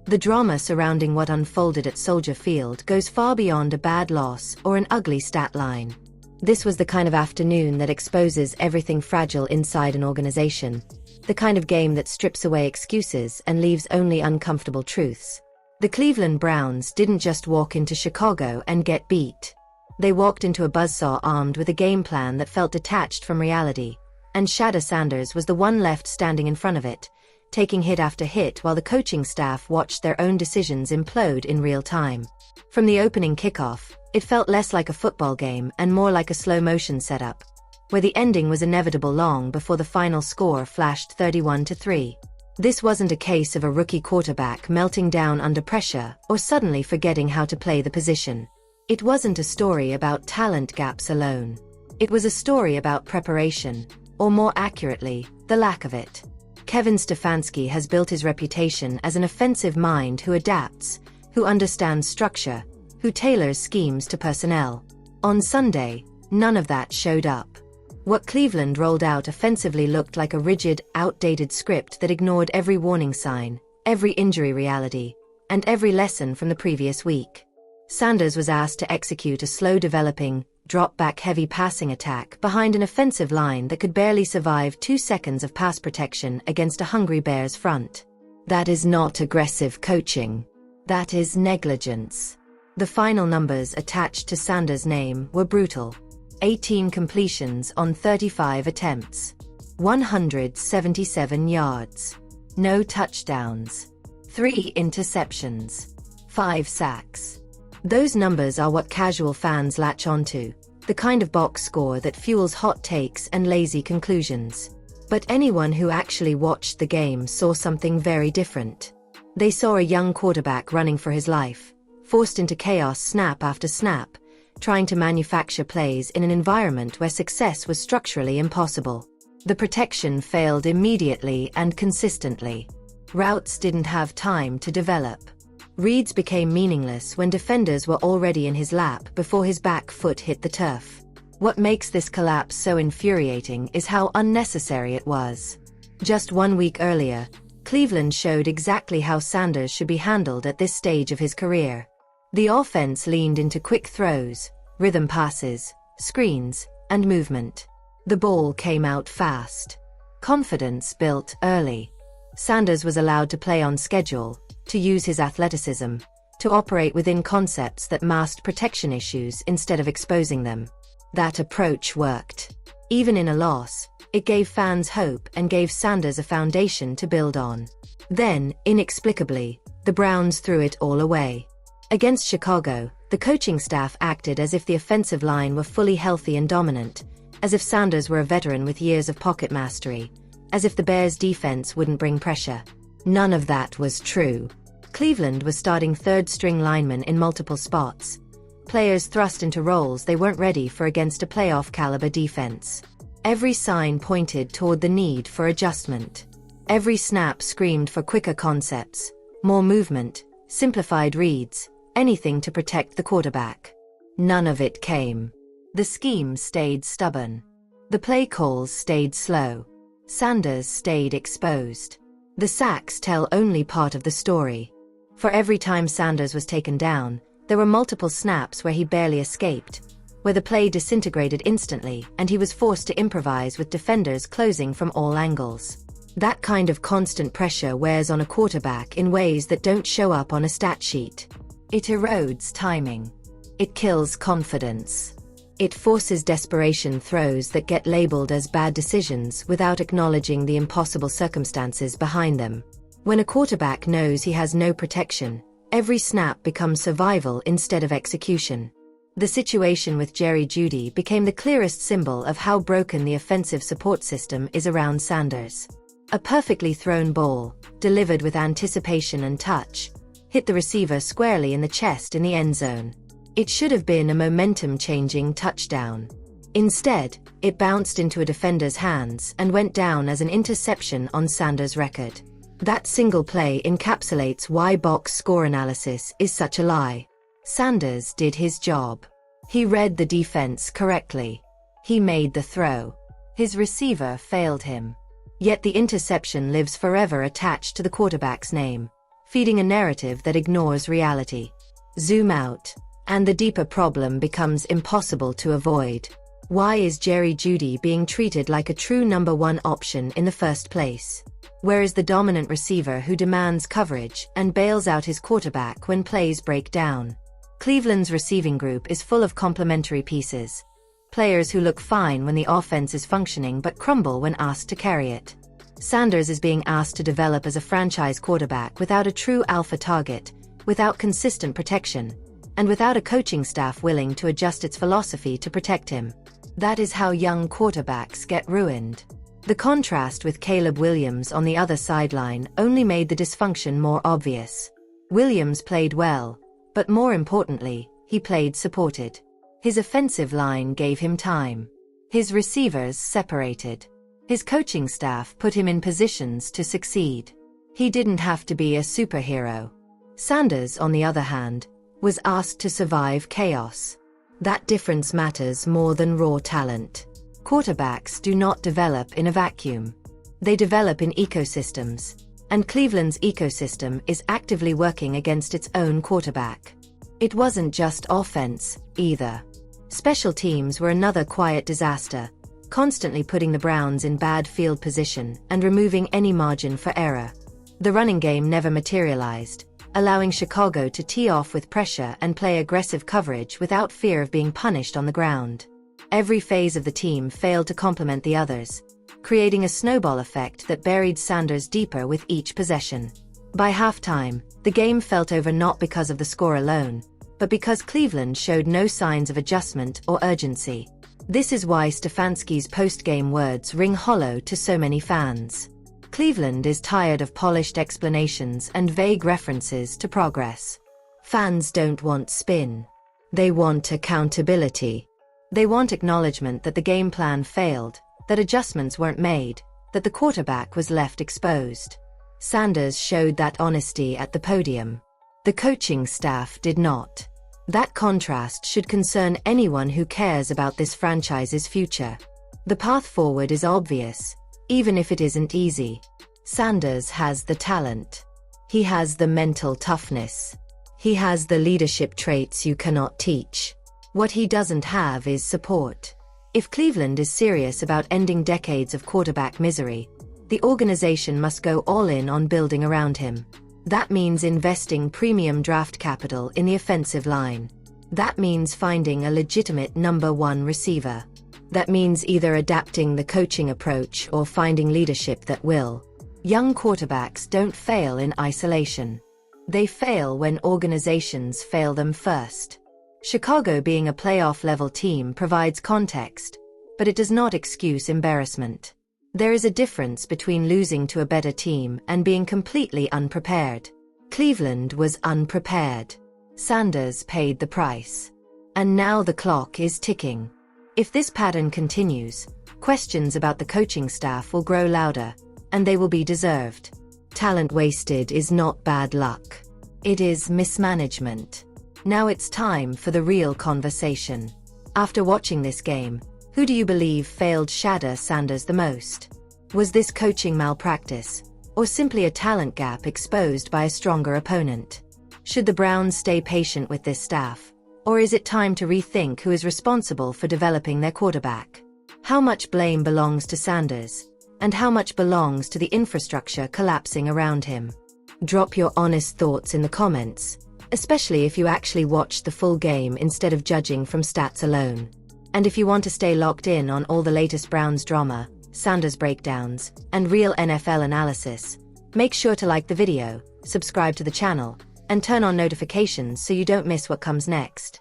The drama surrounding what unfolded at Soldier Field goes far beyond a bad loss or an ugly stat line. This was the kind of afternoon that exposes everything fragile inside an organization, the kind of game that strips away excuses and leaves only uncomfortable truths. The Cleveland Browns didn't just walk into Chicago and get beat. They walked into a buzzsaw armed with a game plan that felt detached from reality, and Shadur Sanders was the one left standing in front of it, taking hit after hit while the coaching staff watched their own decisions implode in real time. From the opening kickoff, it felt less like a football game and more like a slow-motion setup, where the ending was inevitable long before the final score flashed 31-3. This wasn't a case of a rookie quarterback melting down under pressure or suddenly forgetting how to play the position. It wasn't a story about talent gaps alone. It was a story about preparation, or more accurately, the lack of it. Kevin Stefanski has built his reputation as an offensive mind who adapts, who understands structure, who tailors schemes to personnel. On Sunday, none of that showed up. What Cleveland rolled out offensively looked like a rigid, outdated script that ignored every warning sign, every injury reality, and every lesson from the previous week. Sanders was asked to execute a slow-developing, drop-back heavy passing attack behind an offensive line that could barely survive 2 seconds of pass protection against a hungry Bears front. That is not aggressive coaching. That is negligence. The final numbers attached to Sanders' name were brutal. 18 completions on 35 attempts. 177 yards. No touchdowns. 3 interceptions. 5 sacks. Those numbers are what casual fans latch onto, the kind of box score that fuels hot takes and lazy conclusions. But anyone who actually watched the game saw something very different. They saw a young quarterback running for his life, forced into chaos snap after snap, trying to manufacture plays in an environment where success was structurally impossible. The protection failed immediately and consistently. Routes didn't have time to develop. Reads became meaningless when defenders were already in his lap before his back foot hit the turf. What makes this collapse so infuriating is how unnecessary it was. Just 1 week earlier, Cleveland showed exactly how Sanders should be handled at this stage of his career. The offense leaned into quick throws, rhythm passes, screens, and movement. The ball came out fast. Confidence built early. Sanders was allowed to play on schedule, to use his athleticism, to operate within concepts that masked protection issues instead of exposing them. That approach worked. Even in a loss, it gave fans hope and gave Sanders a foundation to build on. Then, inexplicably, the Browns threw it all away. Against Chicago, the coaching staff acted as if the offensive line were fully healthy and dominant, as if Sanders were a veteran with years of pocket mastery, as if the Bears' defense wouldn't bring pressure. None of that was true. Cleveland was starting third-string linemen in multiple spots, players thrust into roles they weren't ready for against a playoff-caliber defense. Every sign pointed toward the need for adjustment. Every snap screamed for quicker concepts, more movement, simplified reads, anything to protect the quarterback. None of it came. The scheme stayed stubborn. The play calls stayed slow. Sanders stayed exposed. The sacks tell only part of the story. For every time Sanders was taken down, there were multiple snaps where he barely escaped, where the play disintegrated instantly and he was forced to improvise with defenders closing from all angles. That kind of constant pressure wears on a quarterback in ways that don't show up on a stat sheet. It erodes timing. It kills confidence. It forces desperation throws that get labeled as bad decisions without acknowledging the impossible circumstances behind them. When a quarterback knows he has no protection, every snap becomes survival instead of execution. The situation with Jerry Jeudy became the clearest symbol of how broken the offensive support system is around Sanders. A perfectly thrown ball, delivered with anticipation and touch, hit the receiver squarely in the chest in the end zone. It should have been a momentum-changing touchdown. Instead, it bounced into a defender's hands and went down as an interception on Sanders' record. That single play encapsulates why box score analysis is such a lie. Sanders did his job. He read the defense correctly. He made the throw. His receiver failed him. Yet the interception lives forever attached to the quarterback's name. feeding a narrative that ignores reality. Zoom out, and the deeper problem becomes impossible to avoid. Why is Jerry Jeudy being treated like a true number one option in the first place? Where is the dominant receiver who demands coverage and bails out his quarterback when plays break down? Cleveland's receiving group is full of complementary pieces. Players who look fine when the offense is functioning but crumble when asked to carry it. Sanders is being asked to develop as a franchise quarterback without a true alpha target, without consistent protection, and without a coaching staff willing to adjust its philosophy to protect him. That is how young quarterbacks get ruined. The contrast with Caleb Williams on the other sideline only made the dysfunction more obvious. Williams played well, but more importantly, he played supported. His offensive line gave him time. His receivers separated. His coaching staff put him in positions to succeed. He didn't have to be a superhero. Sanders, on the other hand, was asked to survive chaos. That difference matters more than raw talent. Quarterbacks do not develop in a vacuum. They develop in ecosystems, and Cleveland's ecosystem is actively working against its own quarterback. It wasn't just offense, either. Special teams were another quiet disaster, constantly putting the Browns in bad field position and removing any margin for error. The running game never materialized, allowing Chicago to tee off with pressure and play aggressive coverage without fear of being punished on the ground. Every phase of the team failed to complement the others, creating a snowball effect that buried Sanders deeper with each possession. By halftime, the game felt over not because of the score alone, but because Cleveland showed no signs of adjustment or urgency. This is why Stefanski's post-game words ring hollow to so many fans. Cleveland is tired of polished explanations and vague references to progress. Fans don't want spin. They want accountability. They want acknowledgement that the game plan failed, that adjustments weren't made, that the quarterback was left exposed. Sanders showed that honesty at the podium. The coaching staff did not. That contrast should concern anyone who cares about this franchise's future. The path forward is obvious, even if it isn't easy. Sanders has the talent. He has the mental toughness. He has the leadership traits you cannot teach. What he doesn't have is support. If Cleveland is serious about ending decades of quarterback misery, the organization must go all in on building around him. That means investing premium draft capital in the offensive line. That means finding a legitimate number one receiver. That means either adapting the coaching approach or finding leadership that will. Young quarterbacks don't fail in isolation. They fail when organizations fail them first. Chicago being a playoff-level team provides context, but it does not excuse embarrassment. There is a difference between losing to a better team and being completely unprepared. Cleveland was unprepared. Sanders paid the price. And now the clock is ticking. If this pattern continues, questions about the coaching staff will grow louder, and they will be deserved. Talent wasted is not bad luck. It is mismanagement. Now it's time for the real conversation. After watching this game, who do you believe failed Shadur Sanders the most? Was this coaching malpractice, or simply a talent gap exposed by a stronger opponent? Should the Browns stay patient with this staff, or is it time to rethink who is responsible for developing their quarterback? How much blame belongs to Sanders, and how much belongs to the infrastructure collapsing around him? Drop your honest thoughts in the comments, especially if you actually watched the full game instead of judging from stats alone. And if you want to stay locked in on all the latest Browns drama, Sanders breakdowns, and real NFL analysis, make sure to like the video, subscribe to the channel, and turn on notifications so you don't miss what comes next.